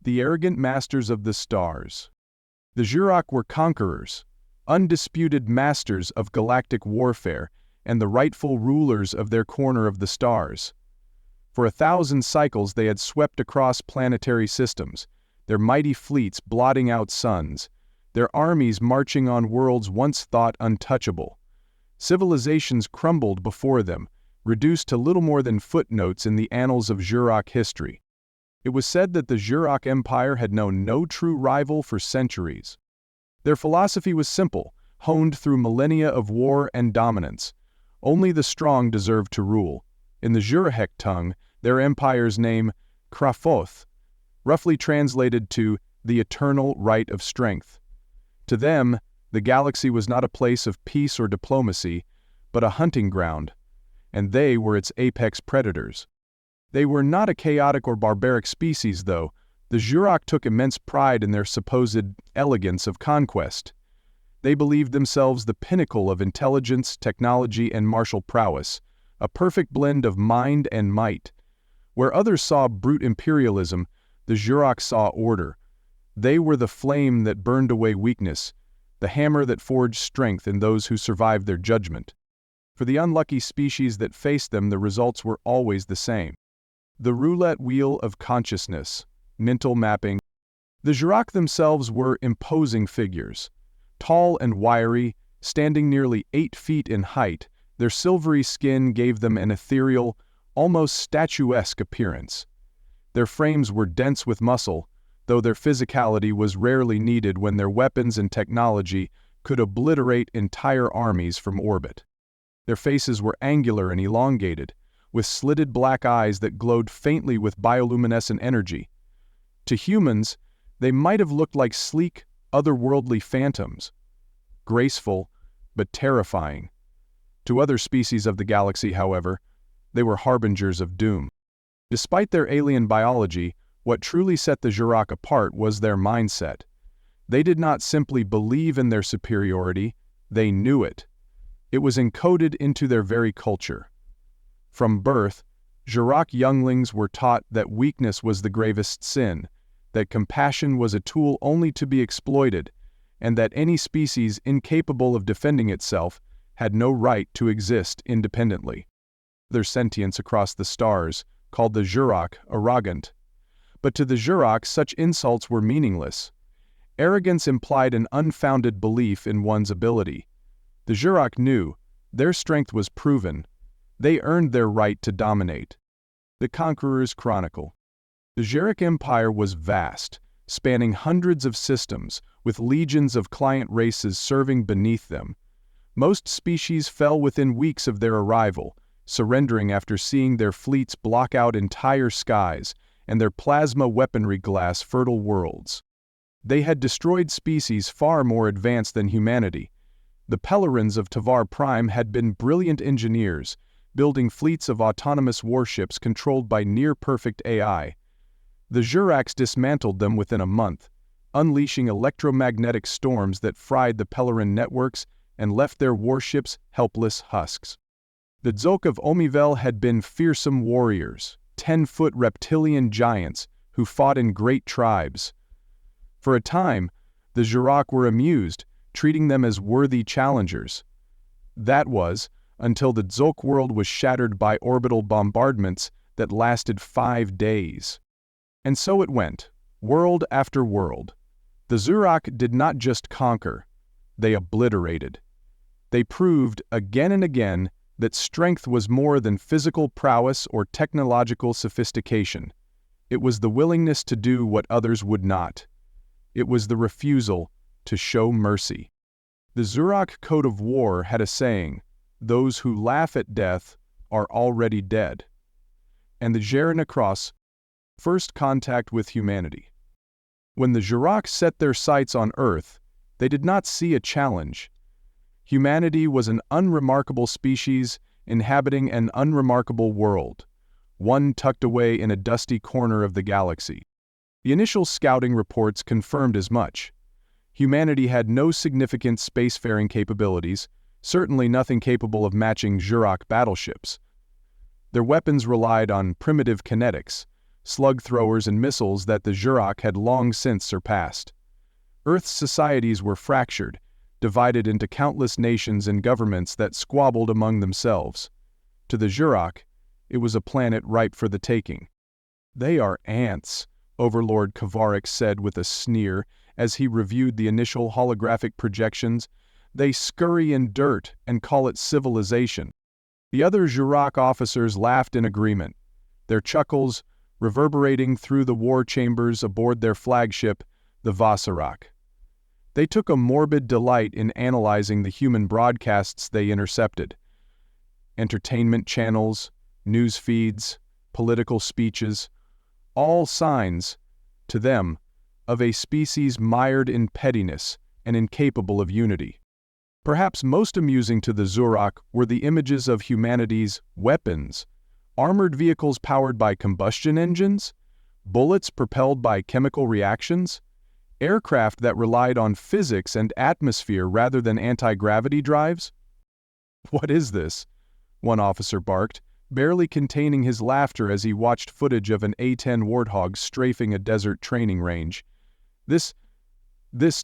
the arrogant masters of the stars. The Zhurakh were conquerors, undisputed masters of galactic warfare and the rightful rulers of their corner of the stars. For 1,000 cycles they had swept across planetary systems, their mighty fleets blotting out suns, their armies marching on worlds once thought untouchable. Civilizations crumbled before them, reduced to little more than footnotes in the annals of Zhurakh history. It was said that the Zhurakh Empire had known no true rival for centuries. Their philosophy was simple, honed through millennia of war and dominance. Only the strong deserved to rule. In the Zhurakh tongue, their empire's name, Krafoth, roughly translated to the eternal right of strength. To them, the galaxy was not a place of peace or diplomacy, but a hunting ground, and they were its apex predators. They were not a chaotic or barbaric species, though. The Zhurakh took immense pride in their supposed elegance of conquest. They believed themselves the pinnacle of intelligence, technology, and martial prowess, a perfect blend of mind and might. Where others saw brute imperialism, the Zhurakh saw order. They were the flame that burned away weakness, the hammer that forged strength in those who survived their judgment. For the unlucky species that faced them, the results were always the same. The roulette wheel of consciousness, mental mapping. The Zhurakh themselves were imposing figures. Tall and wiry, standing nearly 8 feet in height, their silvery skin gave them an ethereal, almost statuesque appearance. Their frames were dense with muscle, though their physicality was rarely needed when their weapons and technology could obliterate entire armies from orbit. Their faces were angular and elongated, with slitted black eyes that glowed faintly with bioluminescent energy. To humans, they might have looked like sleek, otherworldly phantoms, graceful but terrifying. To other species of the galaxy, however, they were harbingers of doom. Despite their alien biology, what truly set the Zhurakh apart was their mindset. They did not simply believe in their superiority, they knew it. It was encoded into their very culture. From birth, Zhurakh younglings were taught that weakness was the gravest sin, that compassion was a tool only to be exploited, and that any species incapable of defending itself had no right to exist independently. Their sentience across the stars, called the Zhurakh arrogant. But to the Zhurakh such insults were meaningless. Arrogance implied an unfounded belief in one's ability. The Zhurakh knew their strength was proven. They earned their right to dominate. The Conquerors Chronicle. The Zhurakh Empire was vast, spanning hundreds of systems, with legions of client races serving beneath them. Most species fell within weeks of their arrival, surrendering after seeing their fleets block out entire skies and their plasma weaponry glass fertile worlds. They had destroyed species far more advanced than humanity. The Pelorans of Tavar Prime had been brilliant engineers, building fleets of autonomous warships controlled by near-perfect AI. The Zhuraks dismantled them within a month, unleashing electromagnetic storms that fried the Peloran networks and left their warships helpless husks. The Zhurakh of Omivel had been fearsome warriors, 10-foot reptilian giants who fought in great tribes. For a time, the Zhurakh were amused, treating them as worthy challengers. That was, until the Zhurakh world was shattered by orbital bombardments that lasted 5 days. And so it went, world after world. The Zhurakh did not just conquer, they obliterated. They proved, again and again, that strength was more than physical prowess or technological sophistication. It was the willingness to do what others would not. It was the refusal to show mercy. The Zhurakh Code of War had a saying, "Those who laugh at death are already dead." And the Zhurakh first contact with humanity. When the Zhurakh set their sights on Earth, they did not see a challenge. Humanity was an unremarkable species inhabiting an unremarkable world, one tucked away in a dusty corner of the galaxy. The initial scouting reports confirmed as much. Humanity had no significant spacefaring capabilities, certainly nothing capable of matching Zhurakh battleships. Their weapons relied on primitive kinetics, slug throwers and missiles that the Zhurakh had long since surpassed. Earth's societies were fractured, divided into countless nations and governments that squabbled among themselves. To the Zhurakh, it was a planet ripe for the taking. "They are ants," Overlord Kavarik said with a sneer as he reviewed the initial holographic projections. "They scurry in dirt and call it civilization." The other Zhurakh officers laughed in agreement, their chuckles reverberating through the war chambers aboard their flagship, the Vasarak. They took a morbid delight in analyzing the human broadcasts they intercepted. Entertainment channels, news feeds, political speeches, all signs, to them, of a species mired in pettiness and incapable of unity. Perhaps most amusing to the Zhurakh were the images of humanity's weapons, armored vehicles powered by combustion engines, bullets propelled by chemical reactions, aircraft that relied on physics and atmosphere rather than anti-gravity drives. "What is this?" one officer barked, barely containing his laughter as he watched footage of an A-10 Warthog strafing a desert training range. This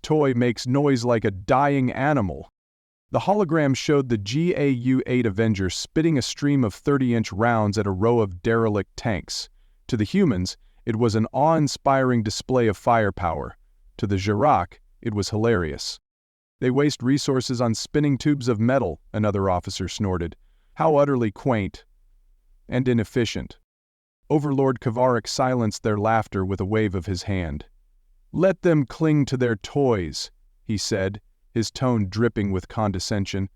toy makes noise like a dying animal." The hologram showed the GAU-8 Avenger spitting a stream of 30-inch rounds at a row of derelict tanks. To the humans, it was an awe-inspiring display of firepower. To the Zhurakh, it was hilarious. "They waste resources on spinning tubes of metal," another officer snorted. "How utterly quaint and inefficient." Overlord Kavarik silenced their laughter with a wave of his hand. "Let them cling to their toys," he said, his tone dripping with condescension.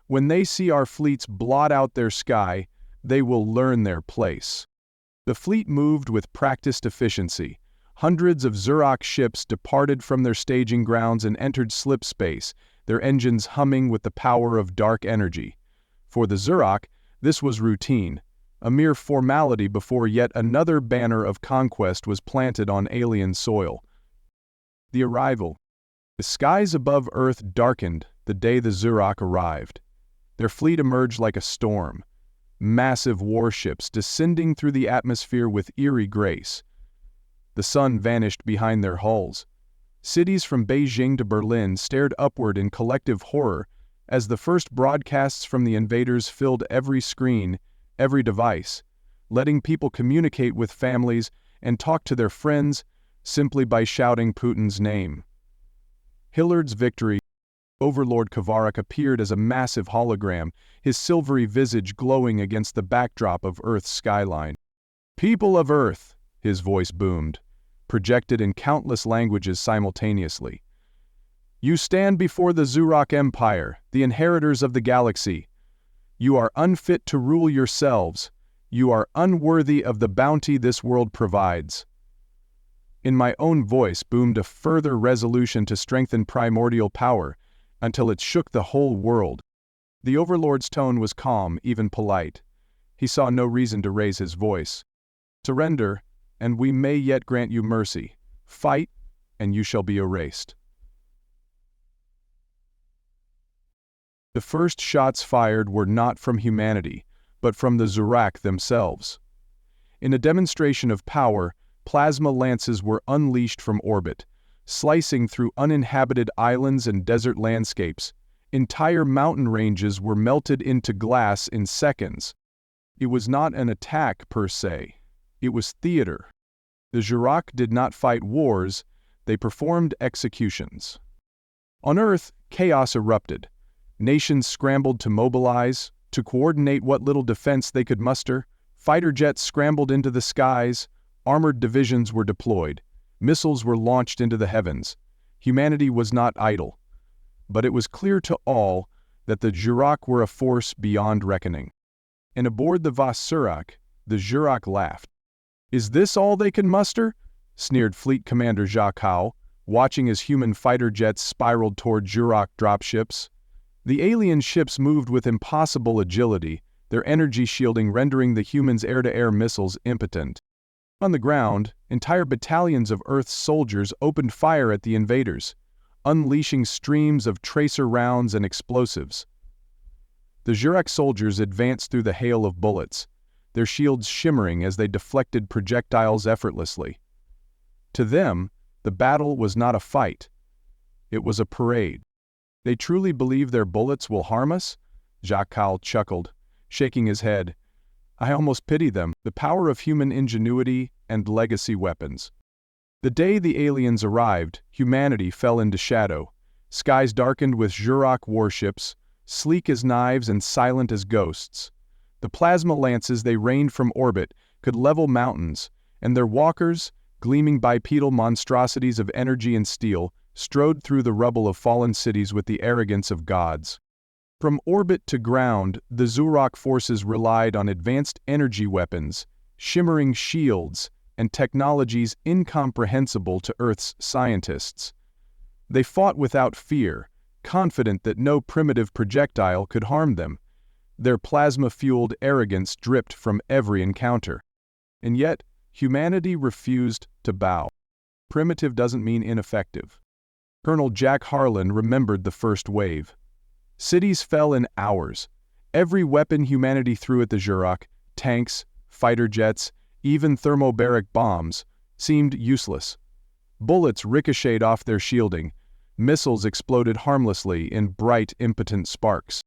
"When they see our fleets blot out their sky, they will learn their place." The fleet moved with practiced efficiency. Hundreds of Zhurakh ships departed from their staging grounds and entered slip space, their engines humming with the power of dark energy. For the Zhurakh, this was routine, a mere formality before yet another banner of conquest was planted on alien soil. The arrival. The skies above Earth darkened the day the Zhurakh arrived. Their fleet emerged like a storm, massive warships descending through the atmosphere with eerie grace. The sun vanished behind their hulls. Cities from Beijing to Berlin stared upward in collective horror as the first broadcasts from the invaders filled every screen, every device, letting people communicate with families and talk to their friends simply by shouting Putin's name. Hillard's victory. Overlord Kavarik appeared as a massive hologram, his silvery visage glowing against the backdrop of Earth's skyline. "People of Earth," his voice boomed, projected in countless languages simultaneously. "You stand before the Zhurakh Empire, the inheritors of the galaxy. You are unfit to rule yourselves. You are unworthy of the bounty this world provides." In my own voice boomed a further resolution to strengthen primordial power, until it shook the whole world. The Overlord's tone was calm, even polite. He saw no reason to raise his voice. "Surrender, and we may yet grant you mercy. Fight, and you shall be erased." The first shots fired were not from humanity, but from the Zhurakh themselves. In a demonstration of power, plasma lances were unleashed from orbit, slicing through uninhabited islands and desert landscapes. Entire mountain ranges were melted into glass in seconds. It was not an attack per se. It was theater. The Zhurakh did not fight wars, they performed executions. On Earth, chaos erupted. Nations scrambled to mobilize, to coordinate what little defense they could muster. Fighter jets scrambled into the skies, armored divisions were deployed, missiles were launched into the heavens. Humanity was not idle. But it was clear to all that the Zhurakh were a force beyond reckoning. And aboard the Vasarak, the Zhurakh laughed. "Is this all they can muster?" sneered Fleet Commander Zhao, watching as human fighter jets spiraled toward Zhurakh dropships. The alien ships moved with impossible agility, their energy shielding rendering the humans' air-to-air missiles impotent. On the ground, entire battalions of Earth's soldiers opened fire at the invaders, unleashing streams of tracer rounds and explosives. The Zhurakh soldiers advanced through the hail of bullets, their shields shimmering as they deflected projectiles effortlessly. To them, the battle was not a fight. It was a parade. "They truly believe their bullets will harm us?" Zhurakh chuckled, shaking his head. "I almost pity them, the power of human ingenuity and legacy weapons." The day the aliens arrived, humanity fell into shadow. Skies darkened with Zhurakh warships, sleek as knives and silent as ghosts. The plasma lances they rained from orbit could level mountains, and their walkers, gleaming bipedal monstrosities of energy and steel, strode through the rubble of fallen cities with the arrogance of gods. From orbit to ground, the Zhurakh forces relied on advanced energy weapons, shimmering shields, and technologies incomprehensible to Earth's scientists. They fought without fear, confident that no primitive projectile could harm them. Their plasma-fueled arrogance dripped from every encounter. And yet, humanity refused to bow. Primitive doesn't mean ineffective. Colonel Jack Harlan remembered the first wave. Cities fell in hours. Every weapon humanity threw at the Zhurakh, tanks, fighter jets, even thermobaric bombs, seemed useless. Bullets ricocheted off their shielding. Missiles exploded harmlessly in bright, impotent sparks.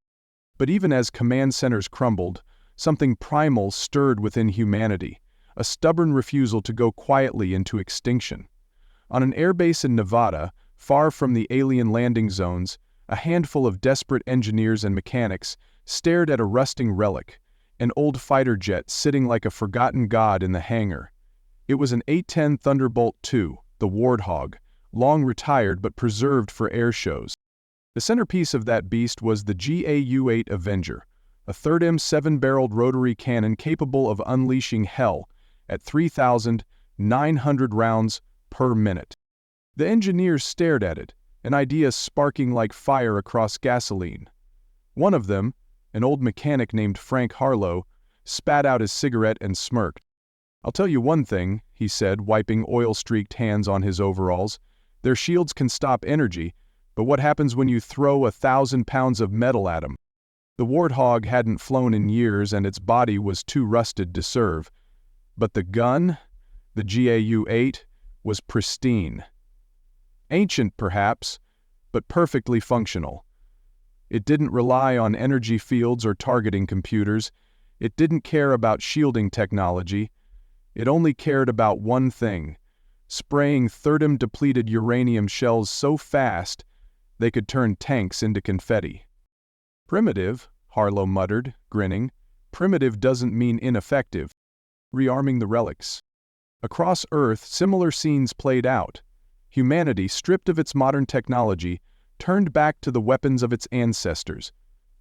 But even as command centers crumbled, something primal stirred within humanity, a stubborn refusal to go quietly into extinction. On an airbase in Nevada, far from the alien landing zones, a handful of desperate engineers and mechanics stared at a rusting relic, an old fighter jet sitting like a forgotten god in the hangar. It was an 810 Thunderbolt II, the Warthog, long retired but preserved for air shows. The centerpiece of that beast was the GAU-8 Avenger, a third M7-barreled rotary cannon capable of unleashing hell at 3,900 rounds per minute. The engineers stared at it, an idea sparking like fire across gasoline. One of them, an old mechanic named Frank Harlow, spat out his cigarette and smirked. "I'll tell you one thing," he said, wiping oil-streaked hands on his overalls. "Their shields can stop energy, but what happens when you throw 1,000 pounds of metal at them?" The Warthog hadn't flown in years and its body was too rusted to serve. But the gun, the GAU-8, was pristine. Ancient, perhaps, but perfectly functional. It didn't rely on energy fields or targeting computers. It didn't care about shielding technology. It only cared about one thing: spraying thirdium-depleted uranium shells so fast they could turn tanks into confetti. "Primitive," Harlow muttered, grinning. "Primitive doesn't mean ineffective." Rearming the relics. Across Earth, similar scenes played out. Humanity, stripped of its modern technology, turned back to the weapons of its ancestors,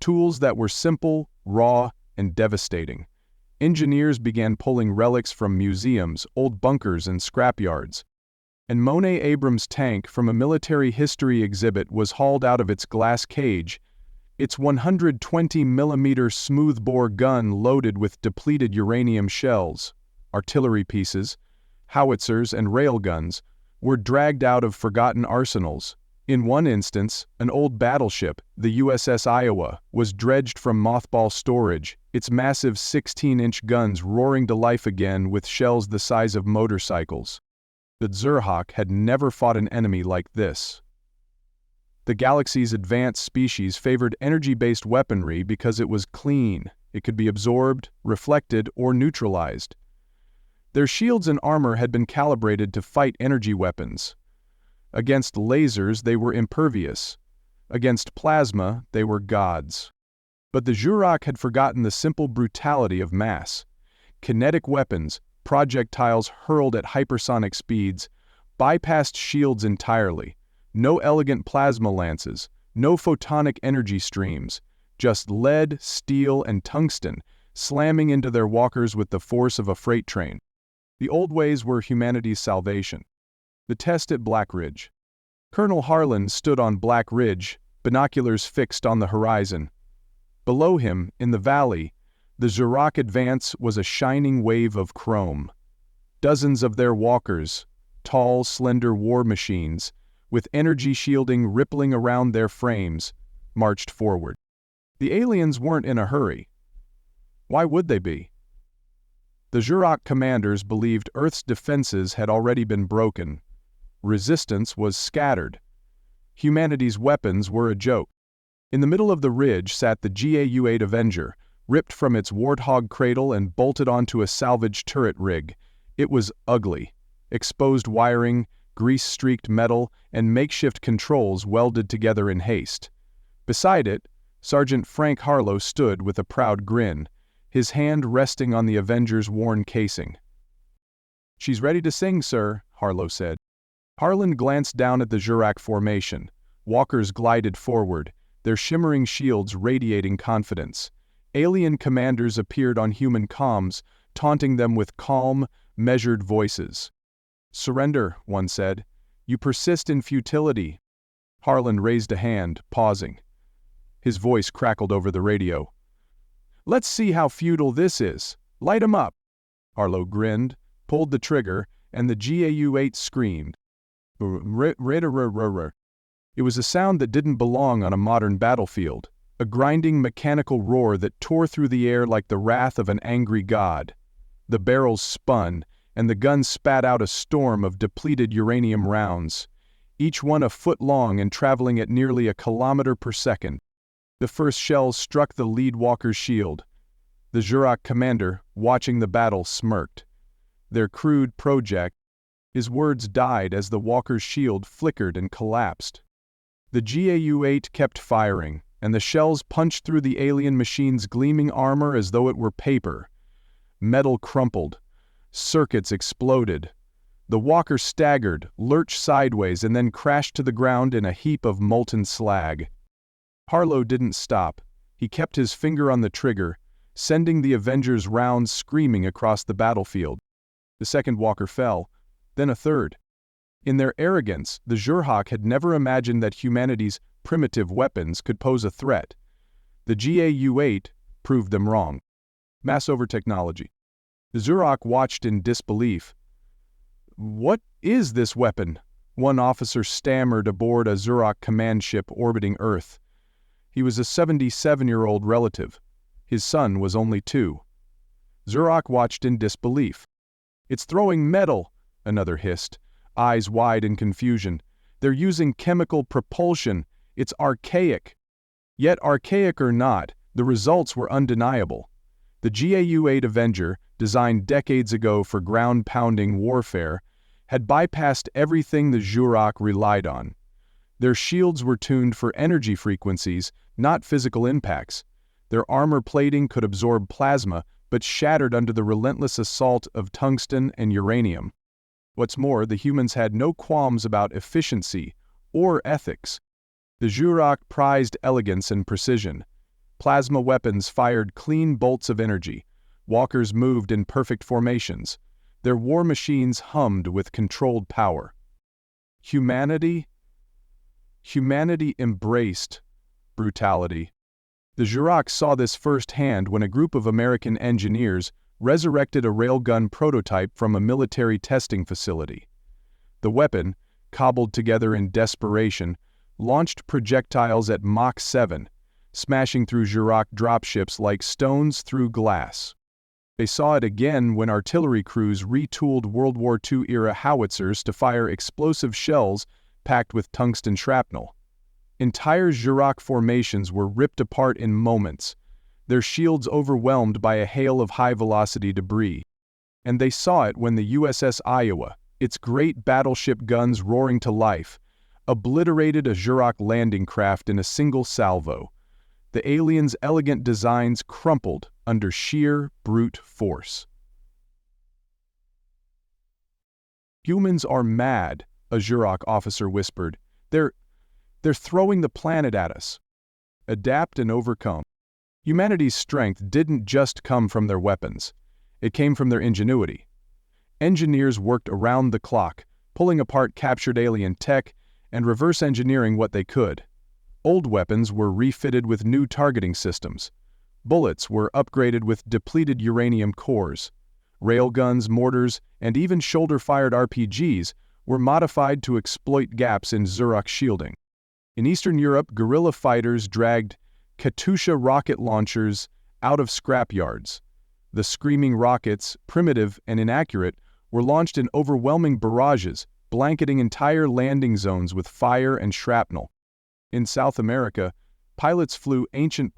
tools that were simple, raw, and devastating. Engineers began pulling relics from museums, old bunkers, and scrapyards. And Monet Abrams' tank from a military history exhibit was hauled out of its glass cage, its 120mm smoothbore gun loaded with depleted uranium shells, artillery pieces, howitzers, and railguns, were dragged out of forgotten arsenals. In one instance, an old battleship, the USS Iowa, was dredged from mothball storage, its massive 16-inch guns roaring to life again with shells the size of motorcycles. The Zhurakh had never fought an enemy like this. The galaxy's advanced species favored energy-based weaponry because it was clean, it could be absorbed, reflected, or neutralized. Their shields and armor had been calibrated to fight energy weapons. Against lasers, they were impervious. Against plasma, they were gods. But the Zhurakh had forgotten the simple brutality of mass. Kinetic weapons, projectiles hurled at hypersonic speeds, bypassed shields entirely. No elegant plasma lances, no photonic energy streams, just lead, steel, and tungsten, slamming into their walkers with the force of a freight train. The old ways were humanity's salvation. The test at Black Ridge. Colonel Harlan stood on Black Ridge, binoculars fixed on the horizon. Below him, in the valley, the Zhurakh advance was a shining wave of chrome. Dozens of their walkers, tall, slender war machines, with energy shielding rippling around their frames, marched forward. The aliens weren't in a hurry. Why would they be? The Zhurakh commanders believed Earth's defenses had already been broken. Resistance was scattered. Humanity's weapons were a joke. In the middle of the ridge sat the GAU-8 Avenger, ripped from its warthog cradle and bolted onto a salvage turret rig. It was ugly. Exposed wiring, grease-streaked metal, and makeshift controls welded together in haste. Beside it, Sergeant Frank Harlow stood with a proud grin, his hand resting on the Avenger's worn casing. "She's ready to sing, sir," Harlow said. Harlan glanced down at the Zhurakh formation. Walkers glided forward, their shimmering shields radiating confidence. Alien commanders appeared on human comms, taunting them with calm, measured voices. "Surrender," one said. "You persist in futility." Harlan raised a hand, pausing. His voice crackled over the radio. "Let's see how futile this is. Light 'em up." Harlow grinned, pulled the trigger, and the GAU-8 screamed. It was a sound that didn't belong on a modern battlefield, a grinding mechanical roar that tore through the air like the wrath of an angry god. The barrels spun, and the gun spat out a storm of depleted uranium rounds, each one a foot long and traveling at nearly a kilometer per second. The first shells struck the lead walker's shield. The Zhurakh commander, watching the battle, smirked. Their crude project. His words died as the walker's shield flickered and collapsed. The GAU-8 kept firing, and the shells punched through the alien machine's gleaming armor as though it were paper. Metal crumpled. Circuits exploded. The walker staggered, lurched sideways, and then crashed to the ground in a heap of molten slag. Harlow didn't stop. He kept his finger on the trigger, sending the Avenger's rounds screaming across the battlefield. The second walker fell, then a third. In their arrogance, the Zhurakh had never imagined that humanity's primitive weapons could pose a threat. The GAU-8 proved them wrong. Mass over technology. The Zhurakh watched in disbelief. "What is this weapon?" one officer stammered aboard a Zhurakh command ship orbiting Earth. He was a 77-year-old relative. His son was only 2. Zhurakh watched in disbelief. "It's throwing metal," another hissed, eyes wide in confusion. "They're using chemical propulsion. It's archaic." Yet archaic or not, the results were undeniable. The GAU-8 Avenger, designed decades ago for ground-pounding warfare, had bypassed everything the Zhurakh relied on. Their shields were tuned for energy frequencies, not physical impacts. Their armor plating could absorb plasma, but shattered under the relentless assault of tungsten and uranium. What's more, the humans had no qualms about efficiency or ethics. The Zhurakh prized elegance and precision. Plasma weapons fired clean bolts of energy. Walkers moved in perfect formations. Their war machines hummed with controlled power. Humanity embraced brutality. The Zhurakh saw this firsthand when a group of American engineers resurrected a railgun prototype from a military testing facility. The weapon, cobbled together in desperation, launched projectiles at Mach 7, smashing through Zhurakh dropships like stones through glass. They saw it again when artillery crews retooled World War II-era howitzers to fire explosive shells packed with tungsten shrapnel. Entire Zhurakh formations were ripped apart in moments, their shields overwhelmed by a hail of high-velocity debris. And they saw it when the USS Iowa, its great battleship guns roaring to life, obliterated a Zhurakh landing craft in a single salvo. The aliens' elegant designs crumpled under sheer brute force. "Humans are mad," a Zhurakh officer whispered. They're throwing the planet at us." Adapt and overcome. Humanity's strength didn't just come from their weapons. It came from their ingenuity. Engineers worked around the clock, pulling apart captured alien tech and reverse engineering what they could. Old weapons were refitted with new targeting systems. Bullets were upgraded with depleted uranium cores. Railguns, mortars, and even shoulder-fired RPGs were modified to exploit gaps in Zhurakh shielding. In Eastern Europe, guerrilla fighters dragged Katyusha rocket launchers out of scrapyards. The screaming rockets, primitive and inaccurate, were launched in overwhelming barrages, blanketing entire landing zones with fire and shrapnel. In South America, pilots flew ancient